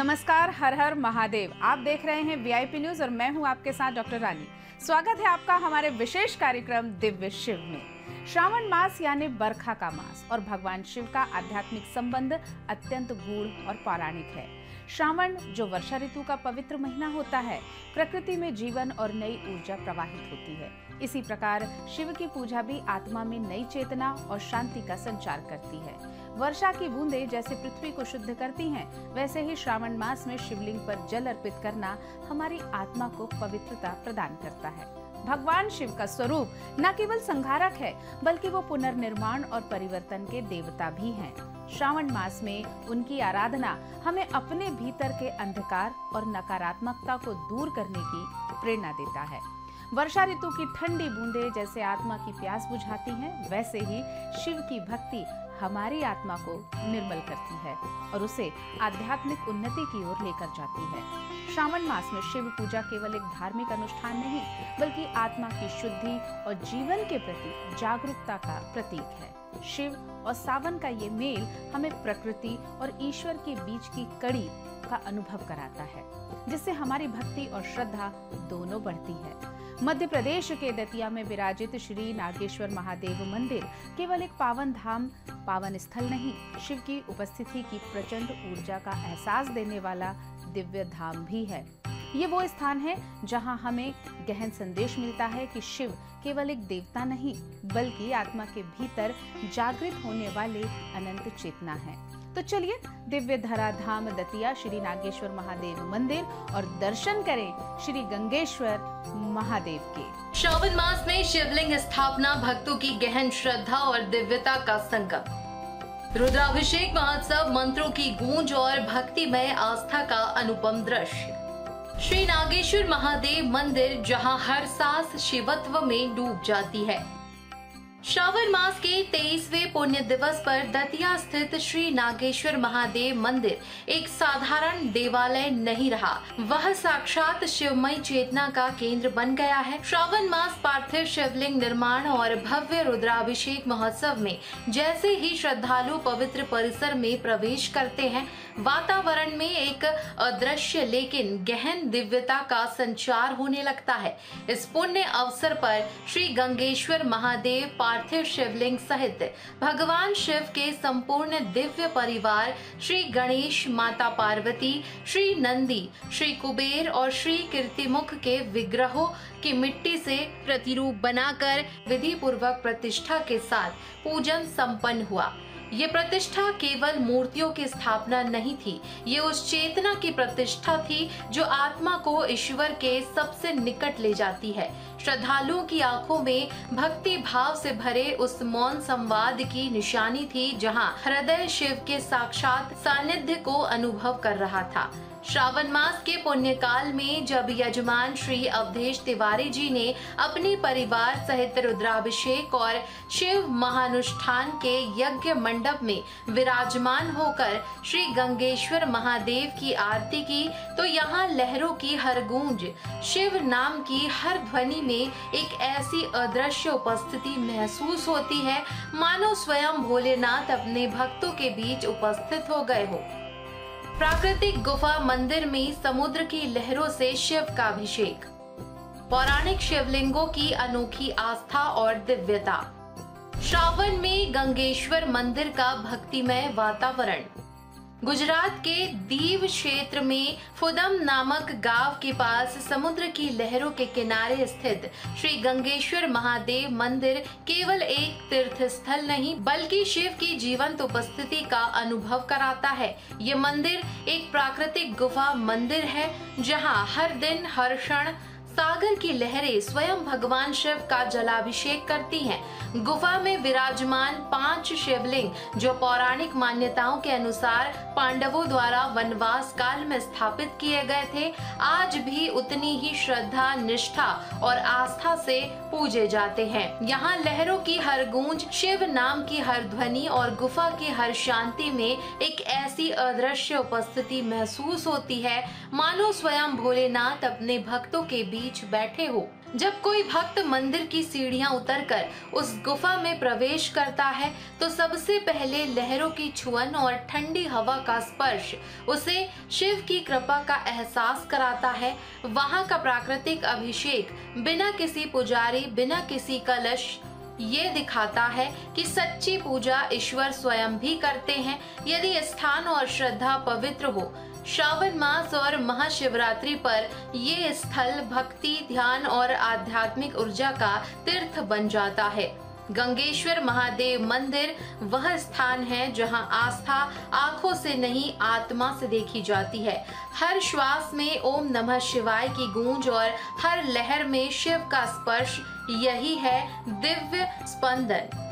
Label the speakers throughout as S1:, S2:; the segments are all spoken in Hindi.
S1: नमस्कार, हर हर महादेव। आप देख रहे हैं वीआईपी न्यूज और मैं हूं आपके साथ डॉक्टर रानी। स्वागत है आपका हमारे विशेष कार्यक्रम दिव्य शिव में। श्रावण मास यानी बरखा का मास और भगवान शिव का आध्यात्मिक संबंध अत्यंत गूढ़ और पौराणिक है। श्रावण जो वर्षा ऋतु का पवित्र महीना होता है, प्रकृति में जीवन और नई ऊर्जा प्रवाहित होती है। इसी प्रकार शिव की पूजा भी आत्मा में नई चेतना और शांति का संचार करती है। वर्षा की बूंदें जैसे पृथ्वी को शुद्ध करती हैं, वैसे ही श्रावण मास में शिवलिंग पर जल अर्पित करना हमारी आत्मा को पवित्रता प्रदान करता है। भगवान शिव का स्वरूप न केवल संहारक है, बल्कि वो पुनर्निर्माण और परिवर्तन के देवता भी हैं। श्रावण मास में उनकी आराधना हमें अपने भीतर के अंधकार और नकारात्मकता को दूर करने की प्रेरणा देता है। वर्षा ऋतु की ठंडी बूंदें जैसे आत्मा की प्यास बुझाती हैं, वैसे ही शिव की भक्ति हमारी आत्मा को निर्मल करती है और उसे आध्यात्मिक उन्नति की ओर लेकर जाती है। श्रावण मास में शिव पूजा केवल एक धार्मिक अनुष्ठान नहीं, बल्कि आत्मा की शुद्धि और जीवन के प्रति जागरूकता का प्रतीक है। शिव और सावन का ये मेल हमें प्रकृति और ईश्वर के बीच की कड़ी का अनुभव कराता है, जिससे हमारी भक्ति और श्रद्धा दोनों बढ़ती है। मध्य प्रदेश के दतिया में विराजित श्री नागेश्वर महादेव मंदिर केवल एक पावन धाम, पावन स्थल नहीं, शिव की उपस्थिति की प्रचंड ऊर्जा का एहसास देने वाला दिव्य धाम भी है। ये वो स्थान है जहां हमें गहन संदेश मिलता है कि शिव केवल एक देवता नहीं, बल्कि आत्मा के भीतर जागृत होने वाले अनंत चेतना है। तो चलिए दिव्य धरा धाम दतिया श्री नागेश्वर महादेव मंदिर और दर्शन करें श्री गंगेश्वर महादेव के।
S2: श्रावण मास में शिवलिंग स्थापना भक्तों की गहन श्रद्धा और दिव्यता का संगम। रुद्राभिषेक महोत्सव, मंत्रों की गूंज और भक्तिमय आस्था का अनुपम दृश्य। श्री नागेश्वर महादेव मंदिर जहां हर सांस शिवत्व में डूब जाती है। श्रावण मास के 23वें पुण्य दिवस पर दतिया स्थित श्री नागेश्वर महादेव मंदिर एक साधारण देवालय नहीं रहा, वह साक्षात शिवमय चेतना का केंद्र बन गया है। श्रावण मास पार्थिव शिवलिंग निर्माण और भव्य रुद्राभिषेक महोत्सव में जैसे ही श्रद्धालु पवित्र परिसर में प्रवेश करते हैं, वातावरण में एक अदृश्य लेकिन गहन दिव्यता का संचार होने लगता है। इस पुण्य अवसर पर श्री गंगेश्वर महादेव पार्थिव शिवलिंग सहित भगवान शिव के संपूर्ण दिव्य परिवार, श्री गणेश, माता पार्वती, श्री नंदी, श्री कुबेर और श्री कीर्तिमुख के विग्रहों की मिट्टी से प्रतिरूप बनाकर विधि पूर्वक प्रतिष्ठा के साथ पूजन संपन्न हुआ। ये प्रतिष्ठा केवल मूर्तियों की स्थापना नहीं थी, ये उस चेतना की प्रतिष्ठा थी जो आत्मा को ईश्वर के सबसे निकट ले जाती है। श्रद्धालुओं की आंखों में भक्ति भाव से भरे उस मौन संवाद की निशानी थी, जहां हृदय शिव के साक्षात सानिध्य को अनुभव कर रहा था। श्रावण मास के पुण्य काल में जब यजमान श्री अवधेश तिवारी जी ने अपने परिवार सहित रुद्राभिषेक और शिव महानुष्ठान के यज्ञ मंडप में विराजमान होकर श्री गंगेश्वर महादेव की आरती की, तो यहाँ लहरों की हर गूंज, शिव नाम की हर ध्वनि में एक ऐसी अदृश्य उपस्थिति महसूस होती है, मानो स्वयं भोलेनाथ अपने भक्तों के बीच उपस्थित हो गए हो। प्राकृतिक गुफा मंदिर में समुद्र की लहरों से शिव का अभिषेक। पौराणिक शिवलिंगों की अनोखी आस्था और दिव्यता। श्रावण में गंगेश्वर मंदिर का भक्तिमय वातावरण। गुजरात के दीव क्षेत्र में फुदम नामक गांव के पास समुद्र की लहरों के किनारे स्थित श्री गंगेश्वर महादेव मंदिर केवल एक तीर्थ स्थल नहीं, बल्कि शिव की जीवंत उपस्थिति का अनुभव कराता है। ये मंदिर एक प्राकृतिक गुफा मंदिर है, जहां हर दिन हर क्षण सागर की लहरें स्वयं भगवान शिव का जलाभिषेक करती हैं। गुफा में विराजमान 5 शिवलिंग जो पौराणिक मान्यताओं के अनुसार पांडवों द्वारा वनवास काल में स्थापित किए गए थे, आज भी उतनी ही श्रद्धा, निष्ठा और आस्था से पूजे जाते हैं। यहाँ लहरों की हर गूंज, शिव नाम की हर ध्वनि और गुफा की हर शांति में एक ऐसी अदृश्य उपस्थिति महसूस होती है, मानो स्वयं भोलेनाथ अपने भक्तों के बीच बीच बैठे हो। जब कोई भक्त मंदिर की सीढ़ियां उतरकर उस गुफा में प्रवेश करता है तो सबसे पहले लहरों की छुअन और ठंडी हवा का स्पर्श उसे शिव की कृपा का एहसास कराता है। वहां का प्राकृतिक अभिषेक बिना किसी पुजारी, बिना किसी कलश, ये दिखाता है कि सच्ची पूजा ईश्वर स्वयं भी करते हैं। यदि स्थान और श्रद्धा पवित्र हो, श्रावण मास और महाशिवरात्रि पर ये स्थल भक्ति, ध्यान और आध्यात्मिक ऊर्जा का तीर्थ बन जाता है। गंगेश्वर महादेव मंदिर वह स्थान है जहां आस्था आंखों से नहीं, आत्मा से देखी जाती है। हर श्वास में ओम नमः शिवाय की गूंज और हर लहर में शिव का स्पर्श, यही है दिव्य स्पंदन।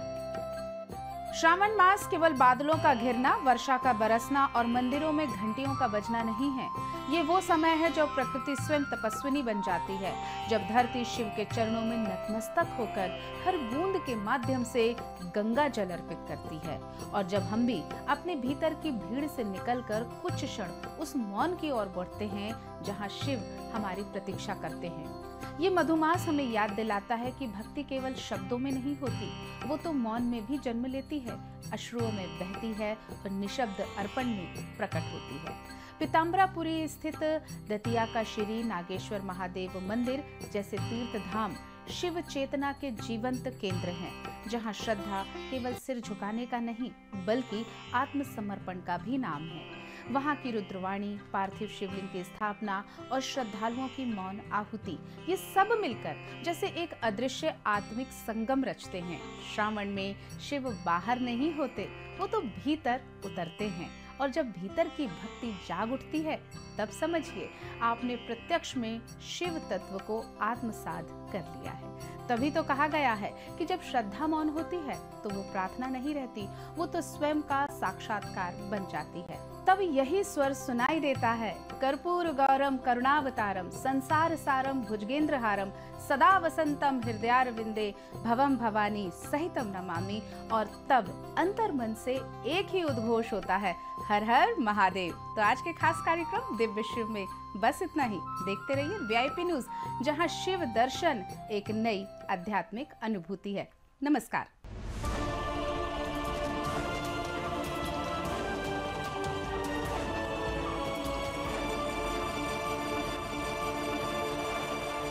S1: श्रावण मास केवल बादलों का घिरना, वर्षा का बरसना और मंदिरों में घंटियों का बजना नहीं है। ये वो समय है जब प्रकृति स्वयं तपस्विनी बन जाती है, जब धरती शिव के चरणों में नतमस्तक होकर हर बूंद के माध्यम से गंगा जल अर्पित करती है, और जब हम भी अपने भीतर की भीड़ से निकलकर कुछ क्षण उस मौन की ओर बढ़ते हैं जहाँ शिव हमारी प्रतीक्षा करते हैं। ये मधुमास हमें याद दिलाता है कि भक्ति केवल शब्दों में नहीं होती, वो तो मौन में भी जन्म लेती है, अश्रुओं में बहती है और निशब्द अर्पण में प्रकट होती है। पीताम्बरापुरी स्थित दतिया का श्री नागेश्वर महादेव मंदिर जैसे तीर्थ धाम शिव चेतना के जीवंत केंद्र हैं, जहां श्रद्धा केवल सिर झुकाने का नहीं बल्कि आत्मसमर्पण का भी नाम है। वहां की रुद्रवाणी, पार्थिव शिवलिंग की स्थापना और श्रद्धालुओं की मौन आहुति, ये सब मिलकर जैसे एक अदृश्य आत्मिक संगम रचते हैं। श्रावण में शिव बाहर नहीं होते, वो तो भीतर उतरते हैं, और जब भीतर की भक्ति जाग उठती है तब समझिए आपने प्रत्यक्ष में शिव तत्व को आत्मसात कर लिया है। तभी तो कहा गया है कि जब श्रद्धा मौन होती है तो वो प्रार्थना नहीं रहती, वो तो स्वयं का साक्षात्कार बन जाती है। तब यही स्वर सुनाई देता है, कर्पूर गौरम करुणावतारम संसार सारम भुजगेंद्रहारम सदा वसंतम हृदयारविंदे भवम भवानी सहितम नमामि। और तब अंतर्मन से एक ही उद्घोष होता है, हर हर महादेव। तो आज के खास कार्यक्रम दिव्य शिव में बस इतना ही। देखते रहिए वीआईपी न्यूज, जहां शिव दर्शन एक नई आध्यात्मिक अनुभूति है। नमस्कार।